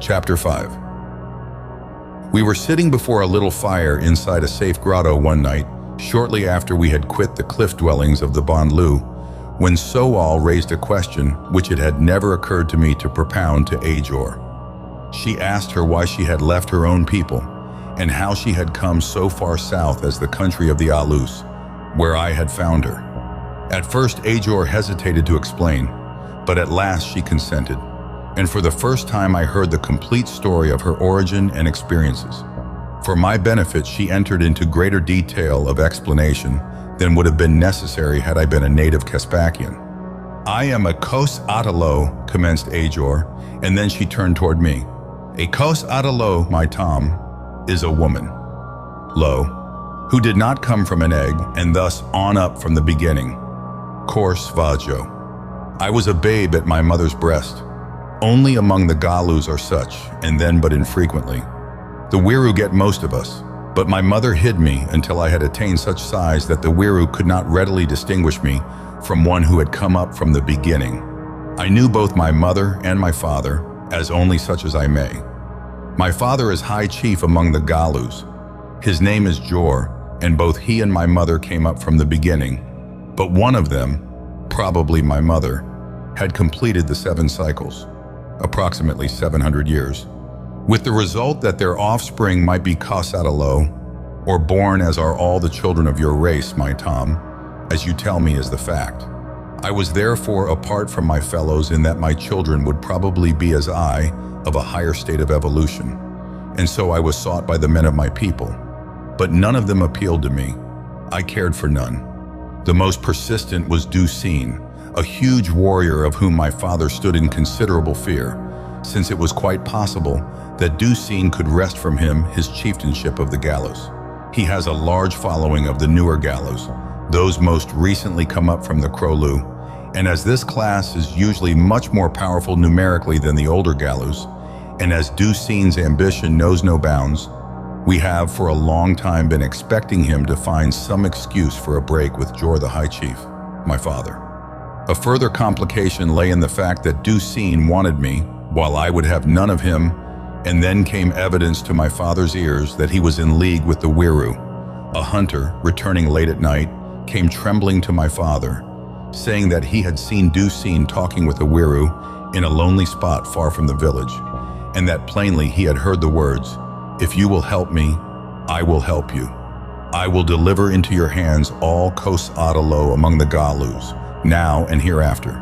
Chapter 5. We were sitting before a little fire inside a safe grotto one night, shortly after we had quit the cliff dwellings of the Bon-Lu, when So-al raised a question which it had never occurred to me to propound to Ajor. She asked her why she had left her own people, and how she had come so far south as the country of the Alus, where I had found her. At first Ajor hesitated to explain, but at last she consented, and for the first time I heard the complete story of her origin and experiences. For my benefit, she entered into greater detail of explanation than would have been necessary had I been a native Caspakian. "I am a Kos Atalo," commenced Ajor, and then she turned toward me. "A Kos Atalo, my Tom, is a woman, who did not come from an egg, and thus on up from the beginning. Course Vajo. I was a babe at my mother's breast. Only among the Galus are such, and then but infrequently. The Wieroo get most of us, but my mother hid me until I had attained such size that the Wieroo could not readily distinguish me from one who had come up from the beginning. I knew both my mother and my father, as only such as I may. My father is high chief among the Galus. His name is Jor, and both he and my mother came up from the beginning. But one of them, probably my mother, had completed the 7 cycles, approximately 700 years, with the result that their offspring might be Kos-Atalo, or born as are all the children of your race, my Tom, as you tell me is the fact. I was therefore apart from my fellows in that my children would probably be as I, of a higher state of evolution, and so I was sought by the men of my people. But none of them appealed to me. I cared for none. The most persistent was Du-Seen, a huge warrior of whom my father stood in considerable fear, since it was quite possible that Du-Seen could wrest from him his chieftainship of the Galus. He has a large following of the newer Galus, those most recently come up from the Kro-lu, and as this class is usually much more powerful numerically than the older Galus, and as Du-Seen's ambition knows no bounds, we have for a long time been expecting him to find some excuse for a break with Jor the High Chief, my father. A further complication lay in the fact that Du-Seen wanted me, while I would have none of him, and then came evidence to my father's ears that he was in league with the Wieroo. A hunter, returning late at night, came trembling to my father, saying that he had seen Du-Seen talking with a Wieroo in a lonely spot far from the village, and that plainly he had heard the words, "If you will help me, I will help you. I will deliver into your hands all Kos-Atalo among the Galus, now and hereafter.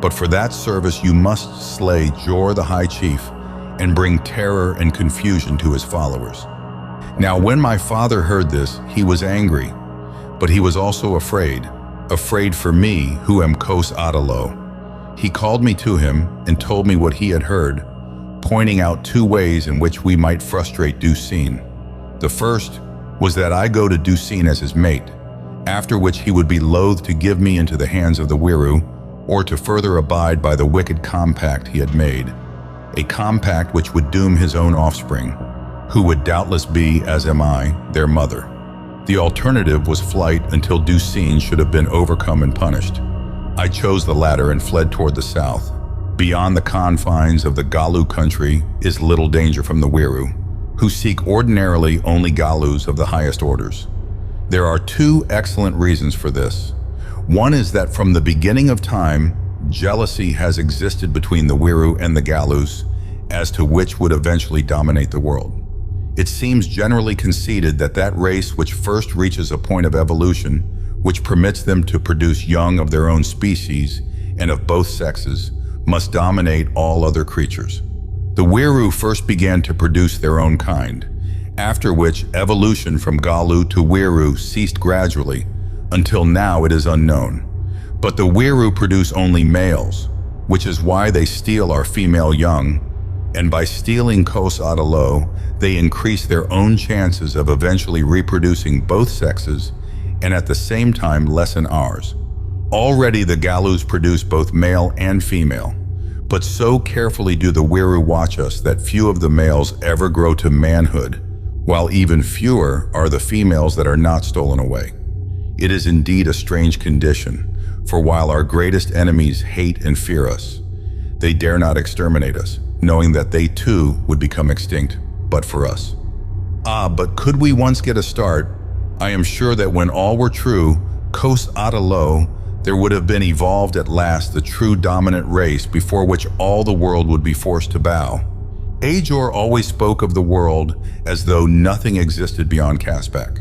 But for that service you must slay Jor the High Chief and bring terror and confusion to his followers." Now when my father heard this, he was angry, but he was also afraid for me who am Kos-Atalo. He called me to him and told me what he had heard, pointing out 2 ways in which we might frustrate Du-Seen. The first was that I go to Du-Seen as his mate, after which he would be loath to give me into the hands of the Wieroo, or to further abide by the wicked compact he had made, a compact which would doom his own offspring, who would doubtless be, as am I, their mother. The alternative was flight until Du-Seen should have been overcome and punished. I chose the latter and fled toward the south. Beyond the confines of the Galu country is little danger from the Wieroo, who seek ordinarily only Galus of the highest orders. There are 2 excellent reasons for this. One is that from the beginning of time, jealousy has existed between the Wieroo and the Galus as to which would eventually dominate the world. It seems generally conceded that that race which first reaches a point of evolution, which permits them to produce young of their own species and of both sexes, must dominate all other creatures. The Wieroo first began to produce their own kind, after which evolution from Galu to Wieroo ceased gradually, until now it is unknown. But the Wieroo produce only males, which is why they steal our female young, and by stealing Kos-Atalo, they increase their own chances of eventually reproducing both sexes, and at the same time lessen ours. Already the Galus produce both male and female, but so carefully do the Wieroo watch us that few of the males ever grow to manhood, while even fewer are the females that are not stolen away. It is indeed a strange condition, for while our greatest enemies hate and fear us, they dare not exterminate us, knowing that they too would become extinct, but for us. But could we once get a start, I am sure that when all were true, Kos Atalo, there would have been evolved at last the true dominant race before which all the world would be forced to bow. Ajor always spoke of the world as though nothing existed beyond Caspak.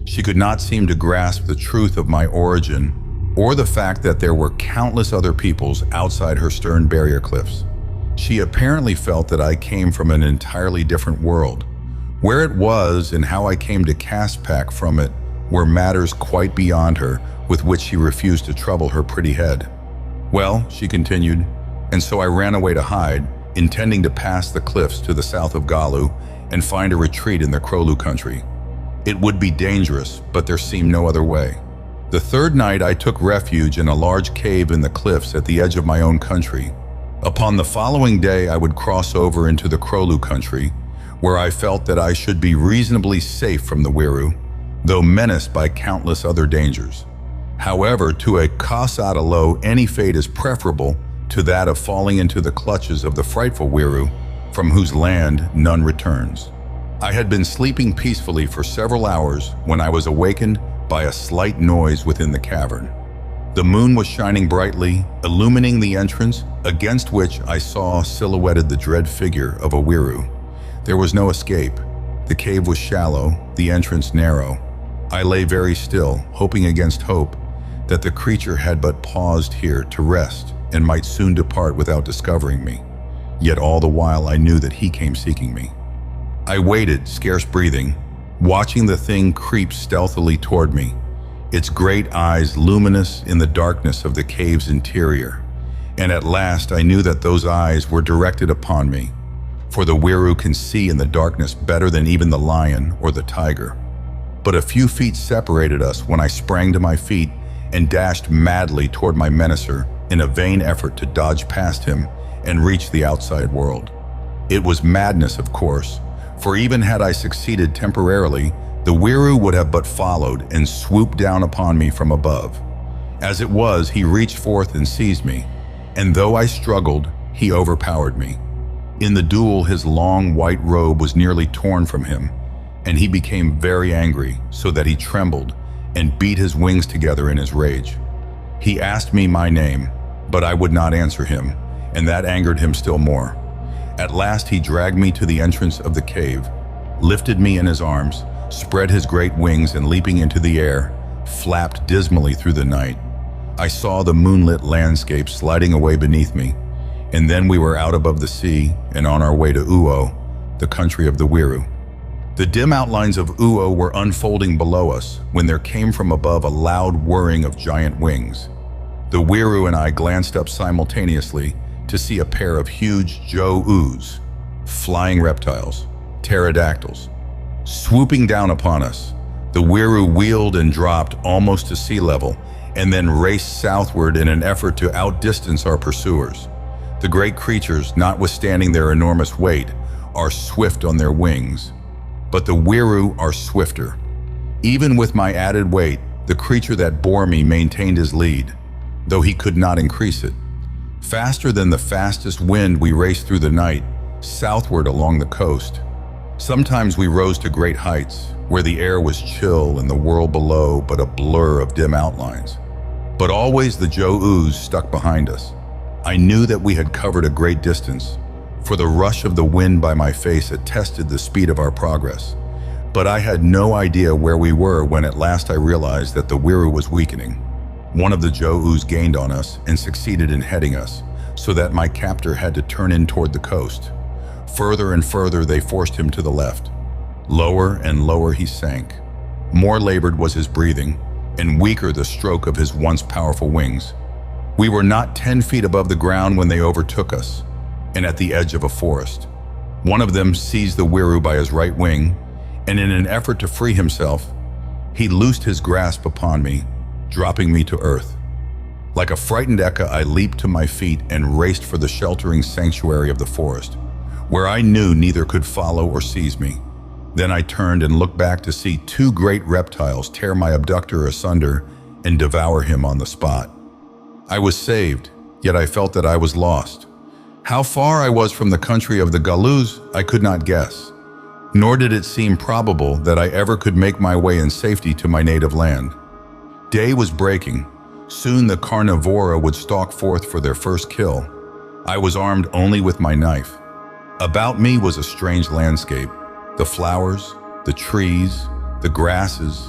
She could not seem to grasp the truth of my origin or the fact that there were countless other peoples outside her stern barrier cliffs. She apparently felt that I came from an entirely different world. Where it was and how I came to Caspak from it were matters quite beyond her, with which she refused to trouble her pretty head. Well, she continued, and so I ran away to hide, intending to pass the cliffs to the south of Galus and find a retreat in the Kro-lu country. It would be dangerous, but there seemed no other way. The third night I took refuge in a large cave in the cliffs at the edge of my own country. Upon the following day I would cross over into the Kro-lu country, where I felt that I should be reasonably safe from the Wieroo, though menaced by countless other dangers. However, to a Kos Atalo, any fate is preferable to that of falling into the clutches of the frightful Wieroo, from whose land none returns. I had been sleeping peacefully for several hours when I was awakened by a slight noise within the cavern. The moon was shining brightly, illumining the entrance, against which I saw silhouetted the dread figure of a Wieroo. There was no escape. The cave was shallow, the entrance narrow. I lay very still, hoping against hope that the creature had but paused here to rest and might soon depart without discovering me. Yet all the while I knew that he came seeking me. I waited, scarce breathing, watching the thing creep stealthily toward me, its great eyes luminous in the darkness of the cave's interior. And at last I knew that those eyes were directed upon me, for the Wieroo can see in the darkness better than even the lion or the tiger. But a few feet separated us when I sprang to my feet and dashed madly toward my menacer in a vain effort to dodge past him and reach the outside world. It was madness, of course, for even had I succeeded temporarily, the Wieroo would have but followed and swooped down upon me from above. As it was, he reached forth and seized me, and though I struggled, he overpowered me. In the duel, his long white robe was nearly torn from him, and he became very angry, so that he trembled and beat his wings together in his rage. He asked me my name, but I would not answer him, and that angered him still more. At last he dragged me to the entrance of the cave, lifted me in his arms, spread his great wings, and leaping into the air, flapped dismally through the night. I saw the moonlit landscape sliding away beneath me, and then we were out above the sea and on our way to Uo, the country of the Wieroo. The dim outlines of Uo were unfolding below us when there came from above a loud whirring of giant wings. The Wieroo and I glanced up simultaneously to see a pair of huge Ch.5, flying reptiles, pterodactyls, swooping down upon us. The Wieroo wheeled and dropped almost to sea level and then raced southward in an effort to outdistance our pursuers. The great creatures, notwithstanding their enormous weight, are swift on their wings, but the Wieroo are swifter. Even with my added weight, the creature that bore me maintained his lead, though he could not increase it. Faster than the fastest wind, we raced through the night, southward along the coast. Sometimes we rose to great heights, where the air was chill and the world below but a blur of dim outlines. But always the Ch.5 stuck behind us. I knew that we had covered a great distance, for the rush of the wind by my face attested the speed of our progress. But I had no idea where we were when at last I realized that the Wieroo was weakening. One of the Ch.5 gained on us and succeeded in heading us, so that my captor had to turn in toward the coast. Further and further they forced him to the left. Lower and lower he sank. More labored was his breathing, and weaker the stroke of his once powerful wings. We were not 10 feet above the ground when they overtook us, and at the edge of a forest. One of them seized the Wieroo by his right wing, and in an effort to free himself, he loosed his grasp upon me, dropping me to earth. Like a frightened Eka, I leaped to my feet and raced for the sheltering sanctuary of the forest, where I knew neither could follow or seize me. Then I turned and looked back to see two great reptiles tear my abductor asunder and devour him on the spot. I was saved, yet I felt that I was lost. How far I was from the country of the Galus, I could not guess, nor did it seem probable that I ever could make my way in safety to my native land. Day was breaking. Soon the carnivora would stalk forth for their first kill. I was armed only with my knife. About me was a strange landscape. The flowers, the trees, the grasses,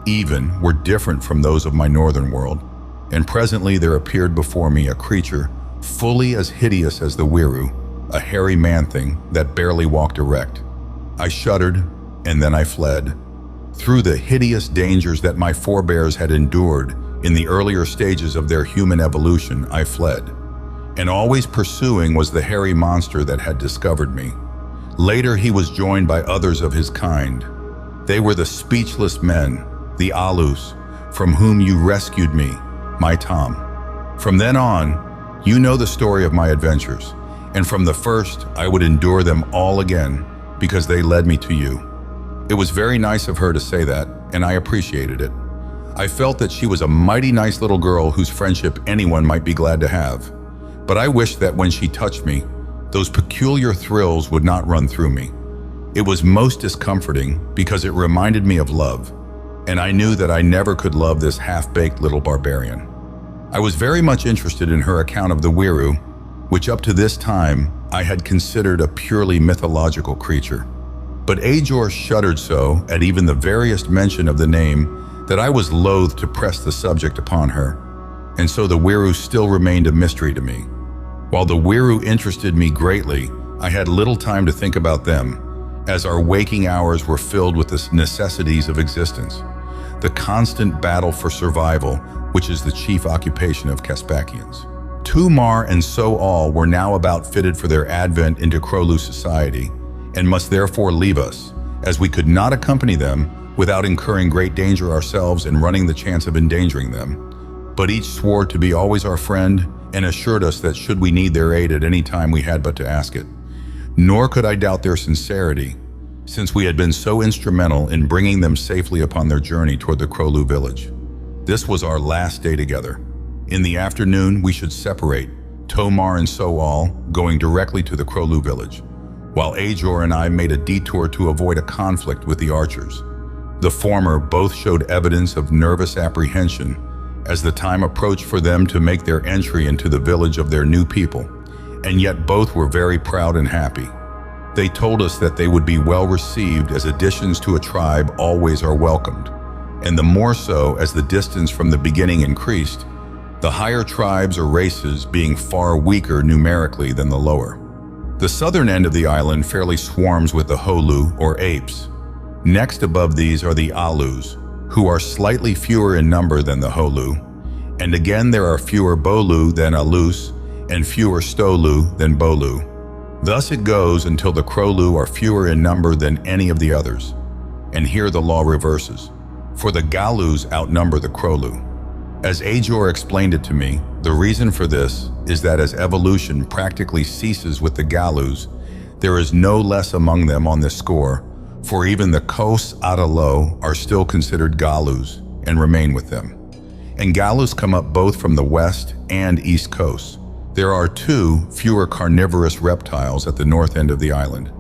even, were different from those of my northern world, and presently there appeared before me a creature fully as hideous as the Wieroo, a hairy man-thing that barely walked erect. I shuddered, and then I fled. Through the hideous dangers that my forebears had endured in the earlier stages of their human evolution, I fled. And always pursuing was the hairy monster that had discovered me. Later he was joined by others of his kind. They were the speechless men, the Alus, from whom you rescued me, my Tom. From then on, you know the story of my adventures, and from the first I would endure them all again because they led me to you. It was very nice of her to say that, and I appreciated it. I felt that she was a mighty nice little girl whose friendship anyone might be glad to have. But I wished that when she touched me, those peculiar thrills would not run through me. It was most discomforting because it reminded me of love, and I knew that I never could love this half-baked little barbarian. I was very much interested in her account of the Wieroo, which up to this time I had considered a purely mythological creature. But Ajor shuddered so at even the veriest mention of the name that I was loath to press the subject upon her, and so the Wieroo still remained a mystery to me. While the Wieroo interested me greatly, I had little time to think about them, as our waking hours were filled with the necessities of existence, the constant battle for survival, which is the chief occupation of Caspakians. Tumar and So-al were now about fitted for their advent into Kro-lu society, and must therefore leave us, as we could not accompany them without incurring great danger ourselves and running the chance of endangering them. But each swore to be always our friend and assured us that should we need their aid at any time we had but to ask it. Nor could I doubt their sincerity, since we had been so instrumental in bringing them safely upon their journey toward the Kro-lu village. This was our last day together. In the afternoon, we should separate, Tomar and So-al going directly to the Kro-lu village, while Ajor and I made a detour to avoid a conflict with the archers. The former both showed evidence of nervous apprehension as the time approached for them to make their entry into the village of their new people, and yet both were very proud and happy. They told us that they would be well received, as additions to a tribe always are welcomed, and the more so as the distance from the beginning increased, the higher tribes or races being far weaker numerically than the lower. The southern end of the island fairly swarms with the Holu, or apes. Next above these are the Alus, who are slightly fewer in number than the Holu, and again there are fewer Bolu than Alus, and fewer Stolu than Bolu. Thus it goes until the Kro-lu are fewer in number than any of the others. And here the law reverses, for the Galus outnumber the Kro-lu. As Ajor explained it to me, the reason for this is that as evolution practically ceases with the Galus, there is no less among them on this score, for even the Kos Adalo are still considered Galus and remain with them. And Galus come up both from the west and east coasts. There are fewer carnivorous reptiles at the north end of the island,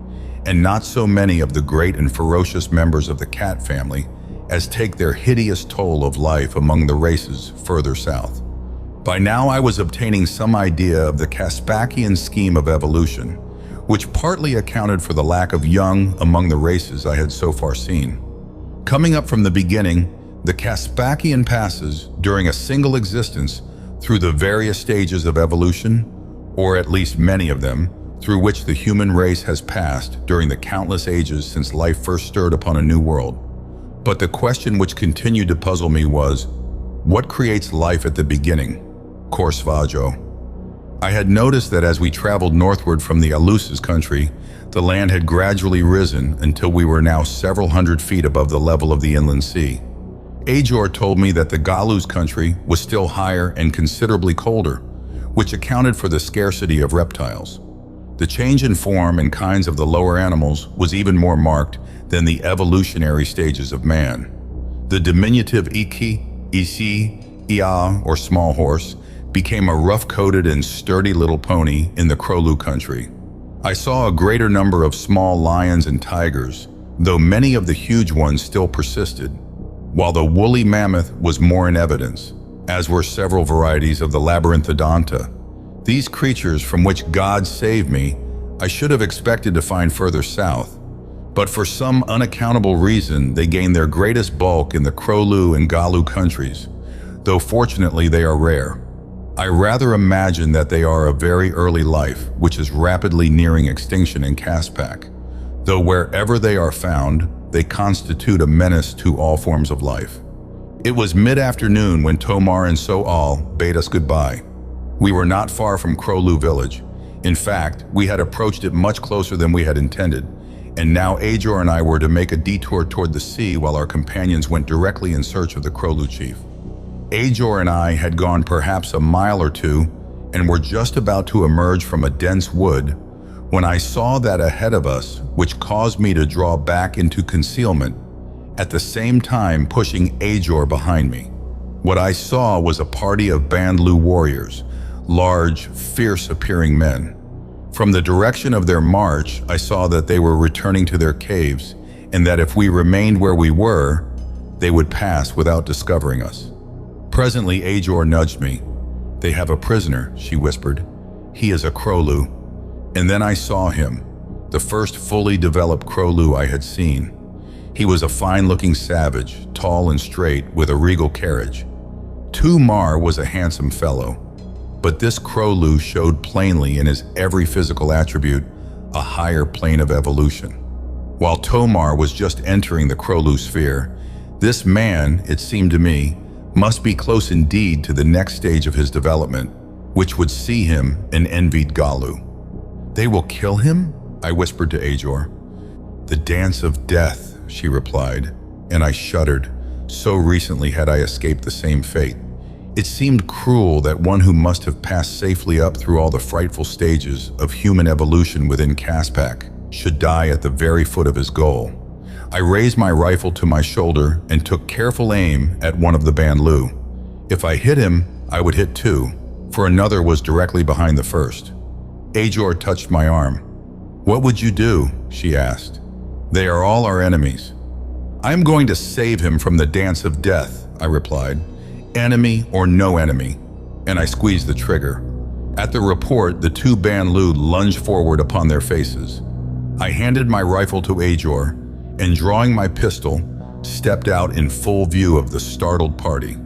and not so many of the great and ferocious members of the cat family as take their hideous toll of life among the races further south. By now I was obtaining some idea of the Caspakian scheme of evolution, which partly accounted for the lack of young among the races I had so far seen. Coming up from the beginning, the Caspakian passes, during a single existence, through the various stages of evolution, or at least many of them, through which the human race has passed during the countless ages since life first stirred upon a new world. But the question which continued to puzzle me was, what creates life at the beginning? Korsvajo. I had noticed that as we traveled northward from the Alus's country, the land had gradually risen until we were now several hundred feet above the level of the inland sea. Ajor told me that the Galus country was still higher and considerably colder, which accounted for the scarcity of reptiles. The change in form and kinds of the lower animals was even more marked than the evolutionary stages of man. The diminutive Iki, Isi, Ia, or small horse, became a rough-coated and sturdy little pony in the Kro-lu country. I saw a greater number of small lions and tigers, though many of the huge ones still persisted, while the woolly mammoth was more in evidence, as were several varieties of the labyrinthodonta. These creatures from which God saved me, I should have expected to find further south, but for some unaccountable reason they gained their greatest bulk in the Kro-lu and Galus countries, though fortunately they are rare. I rather imagine that they are a very early life, which is rapidly nearing extinction in Caspak, though wherever they are found, they constitute a menace to all forms of life. It was mid-afternoon when Tomar and So-al bade us goodbye. We were not far from Kro-lu village. In fact, we had approached it much closer than we had intended, and now Ajor and I were to make a detour toward the sea while our companions went directly in search of the Kro-lu chief. Ajor and I had gone perhaps a mile or two and were just about to emerge from a dense wood when I saw that ahead of us, which caused me to draw back into concealment, at the same time pushing Ajor behind me. What I saw was a party of Bandlu warriors, large, fierce-appearing men. From the direction of their march, I saw that they were returning to their caves, and that if we remained where we were, they would pass without discovering us. Presently, Ajor nudged me. "They have a prisoner," she whispered. "He is a Kro-lu." And then I saw him, the first fully developed Kro-lu I had seen. He was a fine-looking savage, tall and straight, with a regal carriage. Tomar was a handsome fellow, but this Kro-lu showed plainly in his every physical attribute a higher plane of evolution. While Tomar was just entering the Kro-lu sphere, this man, it seemed to me, must be close indeed to the next stage of his development, which would see him an envied Galus. "They will kill him?" I whispered to Ajor. "The dance of death," she replied, and I shuddered. So recently had I escaped the same fate. It seemed cruel that one who must have passed safely up through all the frightful stages of human evolution within Caspak should die at the very foot of his goal. I raised my rifle to my shoulder and took careful aim at one of the Bandlu. If I hit him, I would hit two, for another was directly behind the first. Ajor touched my arm. "What would you do?" she asked. "They are all our enemies." "I am going to save him from the dance of death," I replied. "Enemy or no enemy," and I squeezed the trigger. At the report, the two Bandlu lunged forward upon their faces. I handed my rifle to Ajor, and drawing my pistol, stepped out in full view of the startled party.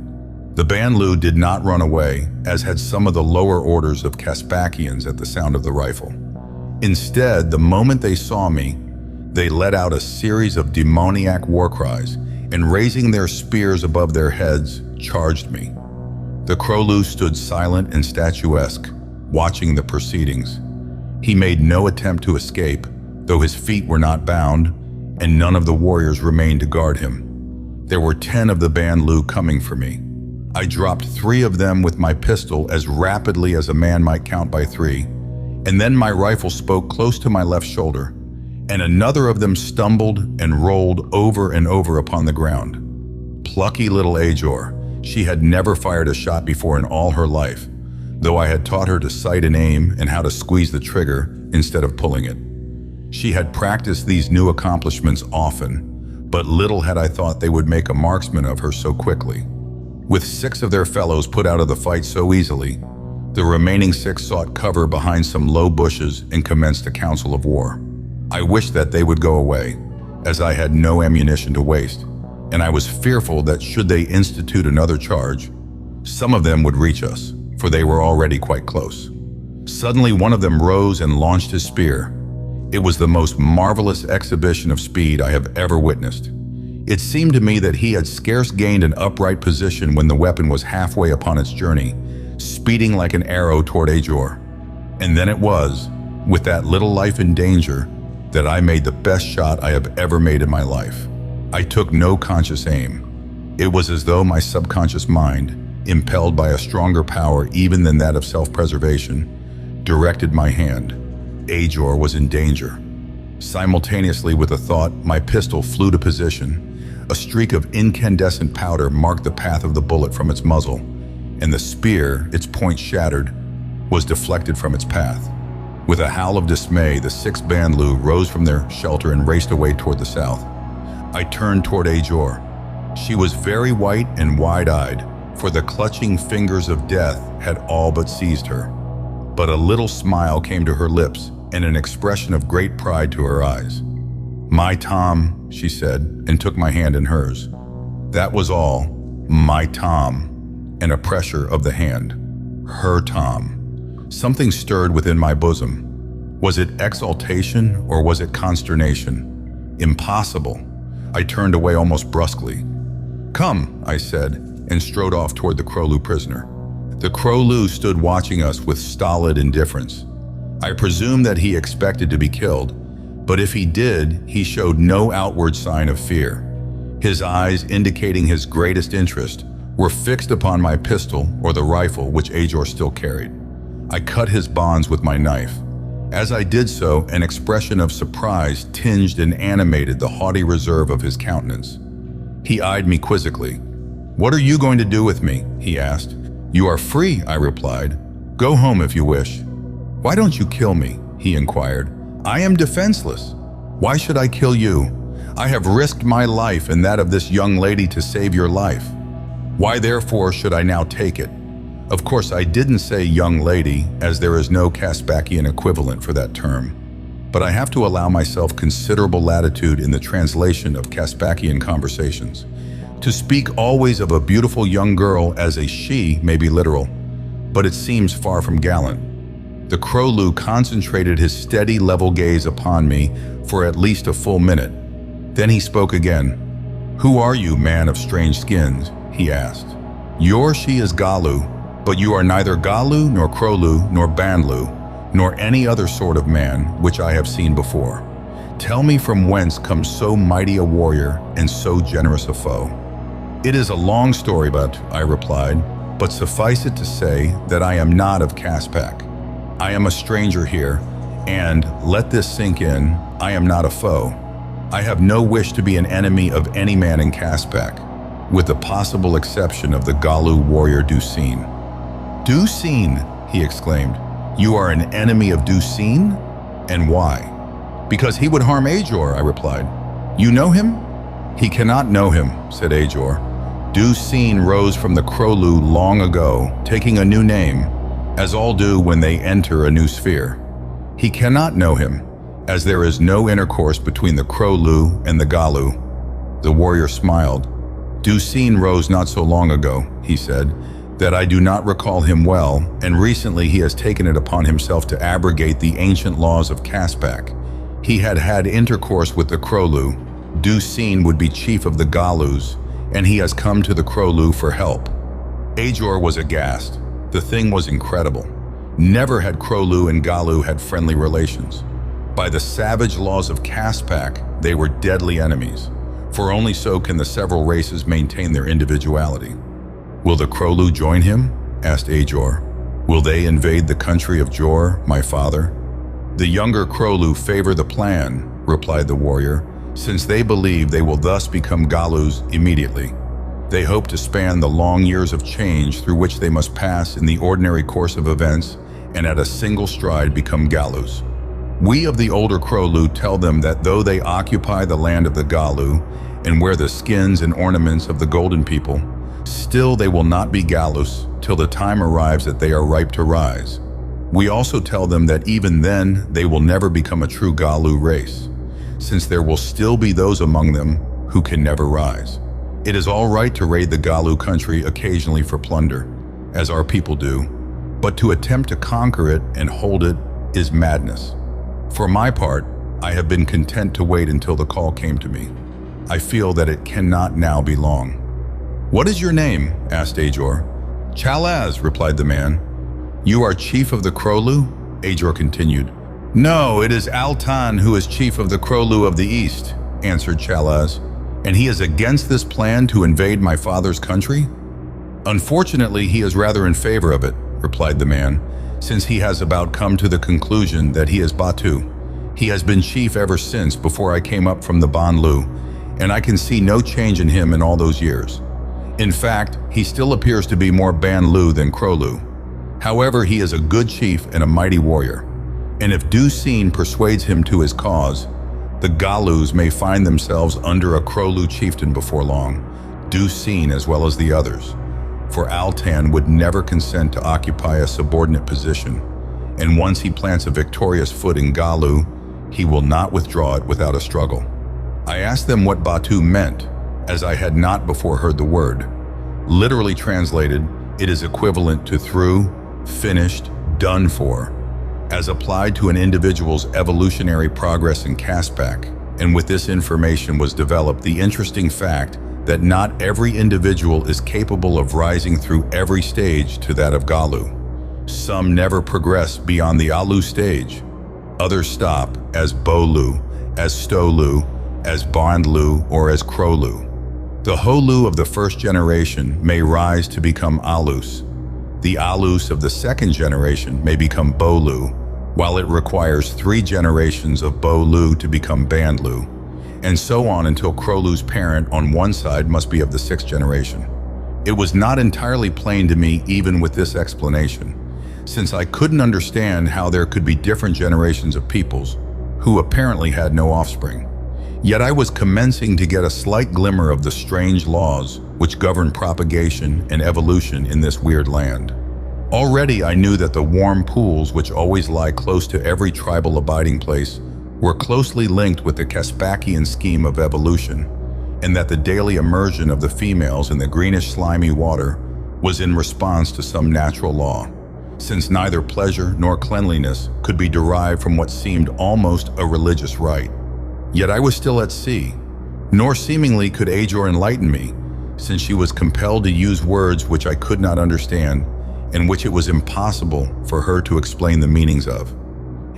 The Bandlu did not run away, as had some of the lower orders of Caspakians at the sound of the rifle. Instead, the moment they saw me, they let out a series of demoniac war cries, and raising their spears above their heads, charged me. The Kro-lu stood silent and statuesque, watching the proceedings. He made no attempt to escape, though his feet were not bound, and none of the warriors remained to guard him. There were 10 of the Bandlu coming for me. I dropped 3 of them with my pistol as rapidly as a man might count by 3, and then my rifle spoke close to my left shoulder, and another of them stumbled and rolled over and over upon the ground. Plucky little Ajor, she had never fired a shot before in all her life, though I had taught her to sight and aim and how to squeeze the trigger instead of pulling it. She had practiced these new accomplishments often, but little had I thought they would make a marksman of her so quickly. With 6 of their fellows put out of the fight so easily, the remaining 6 sought cover behind some low bushes and commenced a council of war. I wished that they would go away, as I had no ammunition to waste, and I was fearful that should they institute another charge, some of them would reach us, for they were already quite close. Suddenly one of them rose and launched his spear. It was the most marvelous exhibition of speed I have ever witnessed. It seemed to me that he had scarce gained an upright position when the weapon was halfway upon its journey, speeding like an arrow toward Ajor. And then it was, with that little life in danger, that I made the best shot I have ever made in my life. I took no conscious aim. It was as though my subconscious mind, impelled by a stronger power even than that of self-preservation, directed my hand. Ajor was in danger. Simultaneously with the thought, my pistol flew to position. A streak of incandescent powder marked the path of the bullet from its muzzle, and the spear, its point shattered, was deflected from its path. With a howl of dismay, the 6 Banlu rose from their shelter and raced away toward the south. I turned toward Ajor. She was very white and wide-eyed, for the clutching fingers of death had all but seized her. But a little smile came to her lips and an expression of great pride to her eyes. "My Tom," she said, and took my hand in hers. That was all. My Tom, and a pressure of the hand. Her Tom. Something stirred within my bosom. Was it exaltation or was it consternation? Impossible. I turned away almost brusquely. "Come," I said, and strode off toward the Kro-lu prisoner. The Kro-lu stood watching us with stolid indifference. I presume that he expected to be killed, but if he did, he showed no outward sign of fear. His eyes, indicating his greatest interest, were fixed upon my pistol or the rifle which Ajor still carried. I cut his bonds with my knife. As I did so, an expression of surprise tinged and animated the haughty reserve of his countenance. He eyed me quizzically. "What are you going to do with me?" he asked. "You are free," I replied. "Go home if you wish." "Why don't you kill me?" he inquired. "I am defenseless. Why should I kill you? I have risked my life and that of this young lady to save your life. Why therefore should I now take it?" Of course, I didn't say young lady, as there is no Caspakian equivalent for that term. But I have to allow myself considerable latitude in the translation of Caspakian conversations. To speak always of a beautiful young girl as a she may be literal, but it seems far from gallant. The Kro-lu concentrated his steady, level gaze upon me for at least a full minute. Then he spoke again. "Who are you, man of strange skins?" he asked. "Your she is Galu, but you are neither Galu, nor Kro-lu, nor Banlu, nor any other sort of man which I have seen before. Tell me from whence comes so mighty a warrior and so generous a foe." "It is a long story, I replied, "but suffice it to say that I am not of Caspak. I am a stranger here, and, let this sink in, I am not a foe. I have no wish to be an enemy of any man in Caspak, with the possible exception of the Galu warrior Dusin." "Dusin!" he exclaimed. "You are an enemy of Dusin? And why?" "Because he would harm Ajor," I replied. "You know him?" "He cannot know him," said Ajor. "Dusin rose from the Kro-lu long ago, taking a new name, as all do when they enter a new sphere. He cannot know him, as there is no intercourse between the Kro-lu and the Galu." The warrior smiled. "Dusin rose not so long ago," he said, "that I do not recall him well, and recently he has taken it upon himself to abrogate the ancient laws of Caspak. He had had intercourse with the Kro-lu. Dusin would be chief of the Galus, and he has come to the Kro-lu for help." Ajor was aghast. The thing was incredible. Never had Kro-lu and Galu had friendly relations. By the savage laws of Caspak, they were deadly enemies, for only so can the several races maintain their individuality. "Will the Kro-lu join him?" asked Ajor. "Will they invade the country of Jor, my father?" "The younger Kro-lu favor the plan," replied the warrior, "since they believe they will thus become Galus immediately. They hope to span the long years of change through which they must pass in the ordinary course of events and at a single stride become Galus. We of the older Kro-lu tell them that though they occupy the land of the Galu and wear the skins and ornaments of the golden people, still they will not be Galus till the time arrives that they are ripe to rise. We also tell them that even then they will never become a true Galu race, since there will still be those among them who can never rise. It is all right to raid the Galu country occasionally for plunder, as our people do, but to attempt to conquer it and hold it is madness. For my part, I have been content to wait until the call came to me. I feel that it cannot now be long." "What is your name?" asked Ajor. "Chal-az," replied the man. "You are chief of the Kro-lu?" Ajor continued. "No, it is Altan who is chief of the Kro-lu of the East," answered Chal-az. "And he is against this plan to invade my father's country?" "Unfortunately, he is rather in favor of it," replied the man, "since he has about come to the conclusion that he is Batu. He has been chief ever since before I came up from the Banlu, and I can see no change in him in all those years. In fact, he still appears to be more Ban-lu than Kro-lu. However, he is a good chief and a mighty warrior, and if due scene persuades him to his cause, the Galus may find themselves under a Kro-lu chieftain before long, due scene as well as the others. For Altan would never consent to occupy a subordinate position, and once he plants a victorious foot in Galu, he will not withdraw it without a struggle. I asked them what Batu meant, as I had not before heard the word. Literally translated, it is equivalent to through, finished, done for, as applied to an individual's evolutionary progress in Caspak, and with this information was developed the interesting fact that not every individual is capable of rising through every stage to that of Galu. Some never progress beyond the Alu stage. Others stop as Bo-lu, as Sto-lu, as Bond-lu, or as Kro-lu. The Ho-lu of the first generation may rise to become Alus. The Alus of the second generation may become Bo-lu, while it requires 3 generations of Bo-lu to become Band-lu, and so on until Kro-lu's parent on one side must be of the 6th generation. It was not entirely plain to me even with this explanation, since I couldn't understand how there could be different generations of peoples who apparently had no offspring. Yet I was commencing to get a slight glimmer of the strange laws which govern propagation and evolution in this weird land. Already I knew that the warm pools which always lie close to every tribal abiding place were closely linked with the Caspakian scheme of evolution, and that the daily immersion of the females in the greenish slimy water was in response to some natural law, since neither pleasure nor cleanliness could be derived from what seemed almost a religious rite. Yet I was still at sea, nor seemingly could Ajor enlighten me, since she was compelled to use words which I could not understand and which it was impossible for her to explain the meanings of.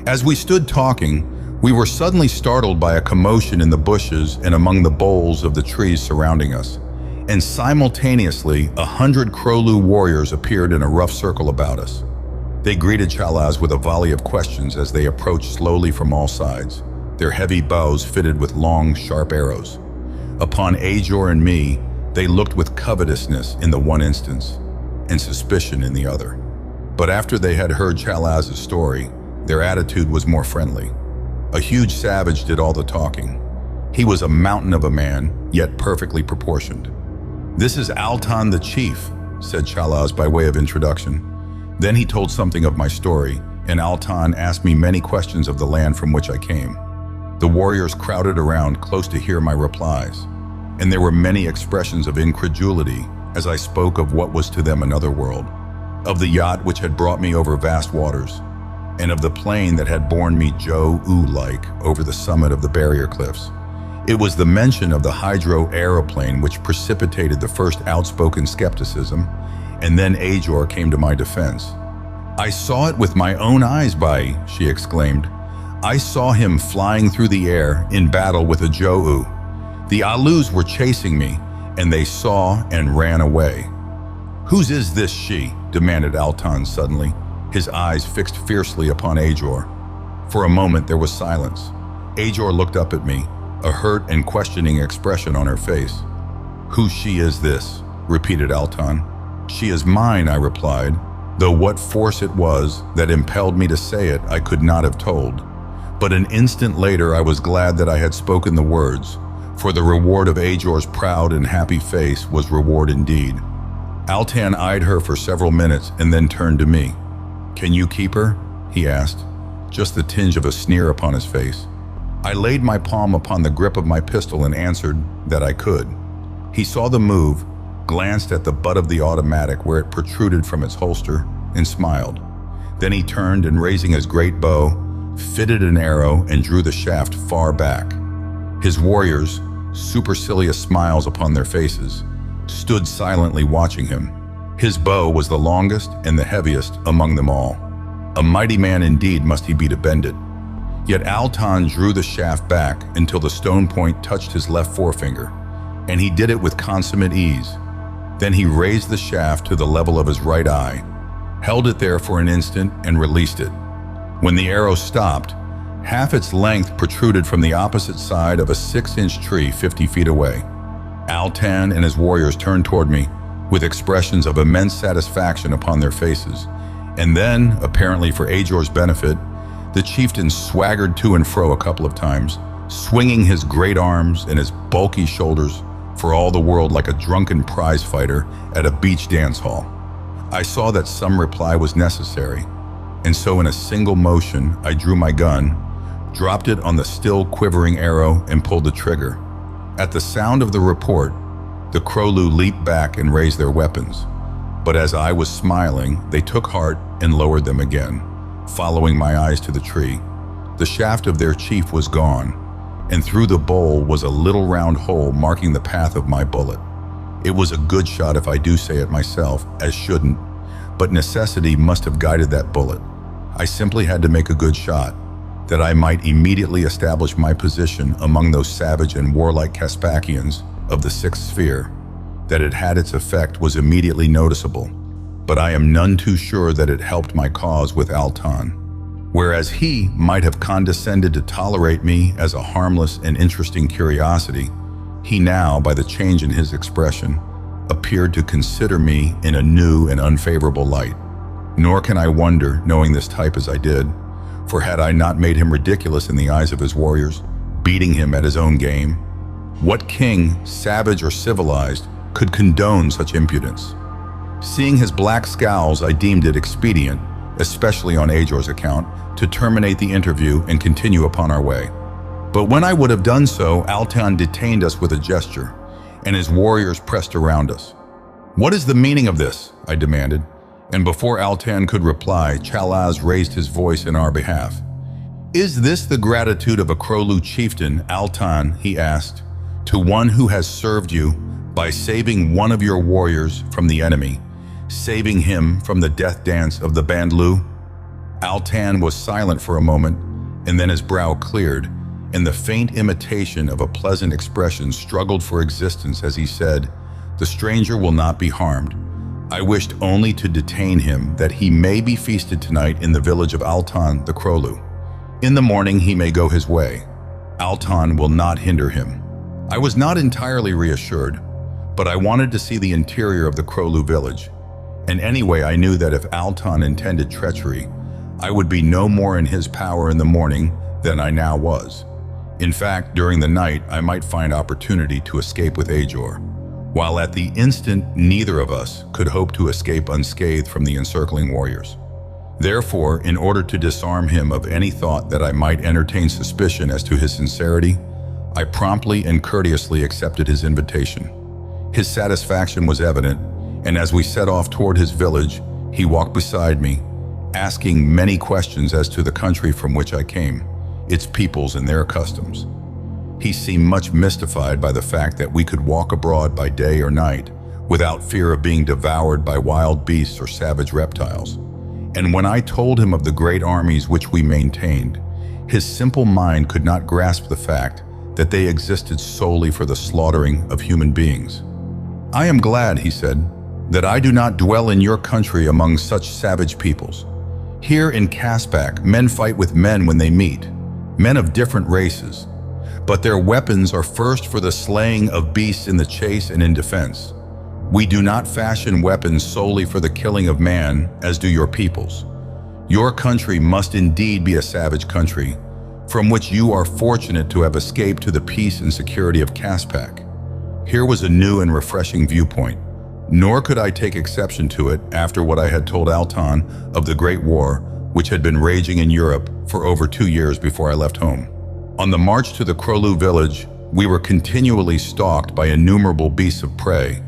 As we stood talking, we were suddenly startled by a commotion in the bushes and among the boles of the trees surrounding us, and simultaneously 100 Kro-lu warriors appeared in a rough circle about us. They greeted Chal-az with a volley of questions as they approached slowly from all sides, their heavy bows fitted with long, sharp arrows. Upon Ajor and me, they looked with covetousness in the one instance, and suspicion in the other. But after they had heard Chal-az's story, their attitude was more friendly. A huge savage did all the talking. He was a mountain of a man, yet perfectly proportioned. "This is Altan the chief," said Chal-az by way of introduction. Then he told something of my story, and Altan asked me many questions of the land from which I came. The warriors crowded around close to hear my replies, and there were many expressions of incredulity as I spoke of what was to them another world, of the yacht which had brought me over vast waters, and of the plane that had borne me Jo-u-like over the summit of the barrier cliffs. It was the mention of the hydro aeroplane which precipitated the first outspoken skepticism, and then Ajor came to my defense. "I saw it with my own eyes, Bai," she exclaimed. "I saw him flying through the air in battle with a Jo-u. The Alus were chasing me, and they saw and ran away." "Whose is this she?" demanded Altan suddenly, his eyes fixed fiercely upon Ajor. For a moment there was silence. Ajor looked up at me, a hurt and questioning expression on her face. "Who she is this?" repeated Altan. "She is mine," I replied, though what force it was that impelled me to say it I could not have told. But an instant later I was glad that I had spoken the words, for the reward of Ajor's proud and happy face was reward indeed. Altan eyed her for several minutes and then turned to me. "Can you keep her?" he asked, just the tinge of a sneer upon his face. I laid my palm upon the grip of my pistol and answered that I could. He saw the move, glanced at the butt of the automatic where it protruded from its holster, and smiled. Then he turned and, raising his great bow, fitted an arrow and drew the shaft far back. His warriors, supercilious smiles upon their faces, stood silently watching him. His bow was the longest and the heaviest among them all. A mighty man indeed must he be to bend it. Yet Altan drew the shaft back until the stone point touched his left forefinger, and he did it with consummate ease. Then he raised the shaft to the level of his right eye, held it there for an instant, and released it. When the arrow stopped, half its length protruded from the opposite side of a 6-inch tree 50 feet away. Altan and his warriors turned toward me with expressions of immense satisfaction upon their faces. And then, apparently for Ajor's benefit, the chieftain swaggered to and fro a couple of times, swinging his great arms and his bulky shoulders for all the world like a drunken prize fighter at a beach dance hall. I saw that some reply was necessary, and so in a single motion I drew my gun, dropped it on the still quivering arrow, and pulled the trigger. At the sound of the report, the Kro-lu leaped back and raised their weapons. But as I was smiling, they took heart and lowered them again, following my eyes to the tree. The shaft of their chief was gone, and through the bowl was a little round hole marking the path of my bullet. It was a good shot if I do say it myself, as shouldn't, but necessity must have guided that bullet. I simply had to make a good shot, that I might immediately establish my position among those savage and warlike Caspakians of the sixth sphere. That it had its effect was immediately noticeable, but I am none too sure that it helped my cause with Altan. Whereas he might have condescended to tolerate me as a harmless and interesting curiosity, he now, by the change in his expression, appeared to consider me in a new and unfavorable light. Nor can I wonder, knowing this type as I did, for had I not made him ridiculous in the eyes of his warriors, beating him at his own game? What king, savage or civilized, could condone such impudence? Seeing his black scowls, I deemed it expedient, especially on Ajor's account, to terminate the interview and continue upon our way. But when I would have done so, Altan detained us with a gesture, and his warriors pressed around us. "What is the meaning of this?" I demanded, and before Altan could reply, Chal-az raised his voice in our behalf. "Is this the gratitude of a Kro-lu chieftain, Altan," he asked, "to one who has served you by saving one of your warriors from the enemy, saving him from the death dance of the Bandlu?" Altan was silent for a moment, and then his brow cleared, and the faint imitation of a pleasant expression struggled for existence as he said, "The stranger will not be harmed. I wished only to detain him that he may be feasted tonight in the village of Altan the Kro-lu. In the morning he may go his way. Altan will not hinder him." I was not entirely reassured, but I wanted to see the interior of the Kro-lu village. And anyway, I knew that if Altan intended treachery, I would be no more in his power in the morning than I now was. In fact, during the night, I might find opportunity to escape with Ajor, while at the instant neither of us could hope to escape unscathed from the encircling warriors. Therefore, in order to disarm him of any thought that I might entertain suspicion as to his sincerity, I promptly and courteously accepted his invitation. His satisfaction was evident, and as we set off toward his village, he walked beside me, asking many questions as to the country from which I came, its peoples and their customs. He seemed much mystified by the fact that we could walk abroad by day or night without fear of being devoured by wild beasts or savage reptiles. And when I told him of the great armies which we maintained, his simple mind could not grasp the fact that they existed solely for the slaughtering of human beings. "I am glad," he said, "that I do not dwell in your country among such savage peoples. Here in Caspak, men fight with men when they meet, men of different races. But their weapons are first for the slaying of beasts in the chase and in defense. We do not fashion weapons solely for the killing of man, as do your peoples. Your country must indeed be a savage country, from which you are fortunate to have escaped to the peace and security of Caspak." Here was a new and refreshing viewpoint, nor could I take exception to it after what I had told Altan of the Great War, which had been raging in Europe for over 2 years before I left home. On the march to the Kro-lu village, we were continually stalked by innumerable beasts of prey,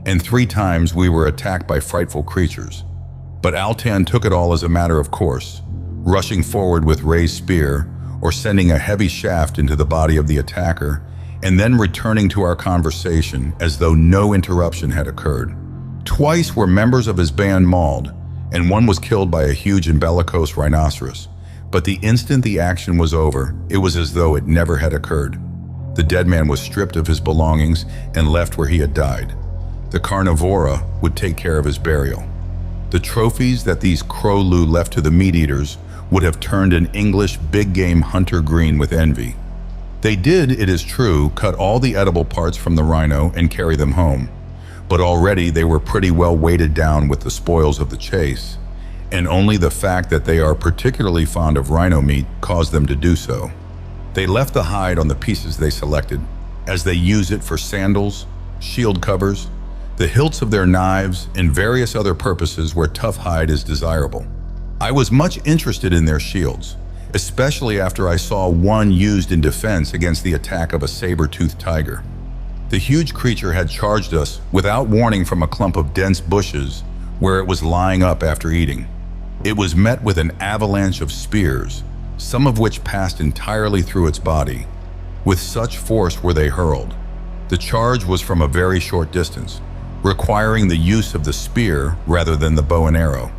and 3 times we were attacked by frightful creatures. But Altan took it all as a matter of course, rushing forward with raised spear or sending a heavy shaft into the body of the attacker, and then returning to our conversation as though no interruption had occurred. Twice were members of his band mauled, and one was killed by a huge and bellicose rhinoceros. But the instant the action was over, it was as though it never had occurred. The dead man was stripped of his belongings and left where he had died. The carnivora would take care of his burial. The trophies that these Kro-lu left to the meat-eaters would have turned an English big-game hunter green with envy. They did, it is true, cut all the edible parts from the rhino and carry them home, but already they were pretty well weighted down with the spoils of the chase, and only the fact that they are particularly fond of rhino meat caused them to do so. They left the hide on the pieces they selected, as they use it for sandals, shield covers, the hilts of their knives, and various other purposes where tough hide is desirable. I was much interested in their shields, especially after I saw one used in defense against the attack of a saber-toothed tiger. The huge creature had charged us without warning from a clump of dense bushes where it was lying up after eating. It was met with an avalanche of spears, some of which passed entirely through its body. With such force were they hurled. The charge was from a very short distance, requiring the use of the spear rather than the bow and arrow.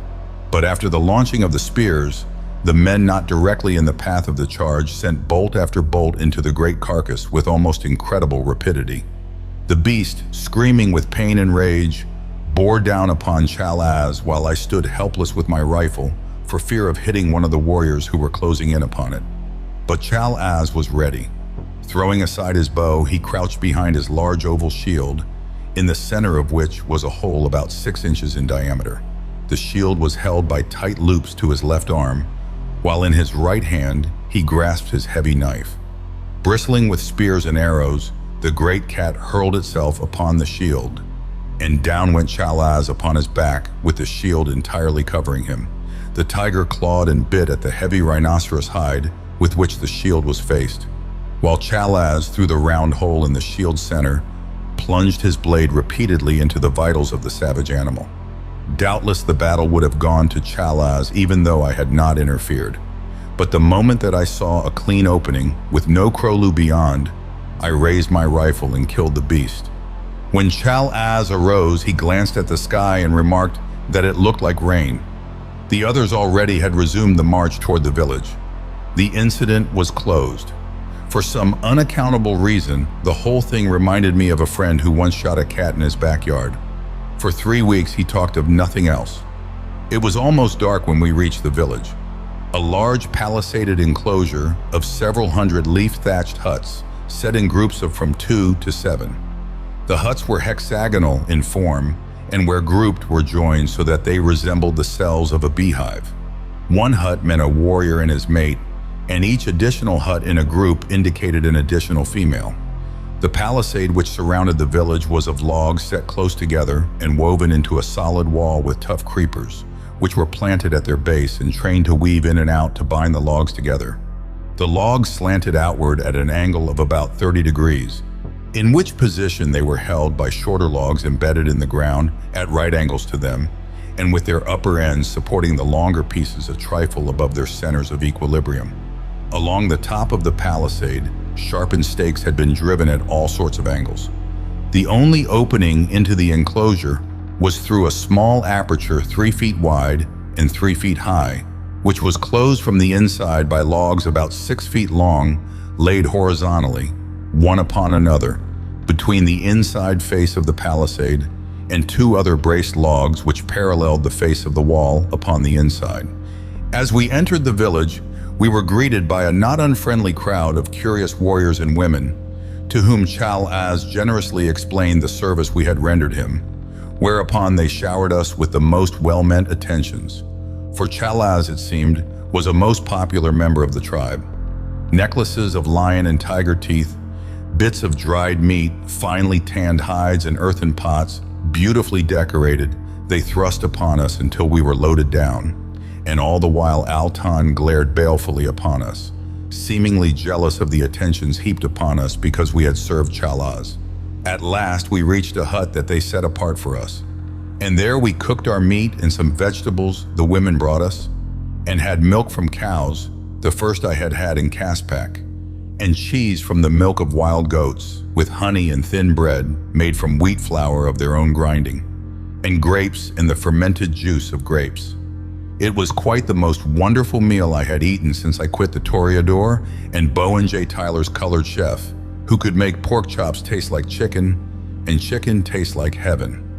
But after the launching of the spears, the men not directly in the path of the charge sent bolt after bolt into the great carcass with almost incredible rapidity. The beast, screaming with pain and rage, bore down upon Chal-az while I stood helpless with my rifle for fear of hitting one of the warriors who were closing in upon it. But Chal-az was ready. Throwing aside his bow, he crouched behind his large oval shield, in the center of which was a hole about 6 inches in diameter. The shield was held by tight loops to his left arm, while in his right hand he grasped his heavy knife. Bristling with spears and arrows, the great cat hurled itself upon the shield, and down went Chal-az upon his back with the shield entirely covering him. The tiger clawed and bit at the heavy rhinoceros hide with which the shield was faced, while Chal-az, through the round hole in the shield's center, plunged his blade repeatedly into the vitals of the savage animal. Doubtless the battle would have gone to Chal-az even though I had not interfered. But the moment that I saw a clean opening, with no Kro-lu beyond, I raised my rifle and killed the beast. When Chal-az arose, he glanced at the sky and remarked that it looked like rain. The others already had resumed the march toward the village. The incident was closed. For some unaccountable reason, the whole thing reminded me of a friend who once shot a cat in his backyard. For 3 weeks, he talked of nothing else. It was almost dark when we reached the village. A large palisaded enclosure of several hundred leaf-thatched huts, set in groups of from 2 to 7. The huts were hexagonal in form, and where grouped were joined so that they resembled the cells of a beehive. One hut meant a warrior and his mate, and each additional hut in a group indicated an additional female. The palisade which surrounded the village was of logs set close together and woven into a solid wall with tough creepers, which were planted at their base and trained to weave in and out to bind the logs together. The logs slanted outward at an angle of about 30 degrees, in which position they were held by shorter logs embedded in the ground at right angles to them, and with their upper ends supporting the longer pieces a trifle above their centers of equilibrium. Along the top of the palisade, sharpened stakes had been driven at all sorts of angles. The only opening into the enclosure was through a small aperture 3 feet wide and 3 feet high, which was closed from the inside by logs about 6 feet long, laid horizontally, one upon another, between the inside face of the palisade and 2 other braced logs which paralleled the face of the wall upon the inside. As we entered the village, we were greeted by a not unfriendly crowd of curious warriors and women, to whom Chal-az generously explained the service we had rendered him, whereupon they showered us with the most well-meant attentions. For Chal-az, it seemed, was a most popular member of the tribe. Necklaces of lion and tiger teeth, bits of dried meat, finely tanned hides, and earthen pots, beautifully decorated, they thrust upon us until we were loaded down. And all the while Altan glared balefully upon us, seemingly jealous of the attentions heaped upon us because we had served Chal-az. At last we reached a hut that they set apart for us, and there we cooked our meat and some vegetables the women brought us, and had milk from cows, the first I had had in Caspak, and cheese from the milk of wild goats, with honey and thin bread made from wheat flour of their own grinding, and grapes and the fermented juice of grapes. It was quite the most wonderful meal I had eaten since I quit the Toreador and Bowen J. Tyler's colored chef, who could make pork chops taste like chicken and chicken taste like heaven.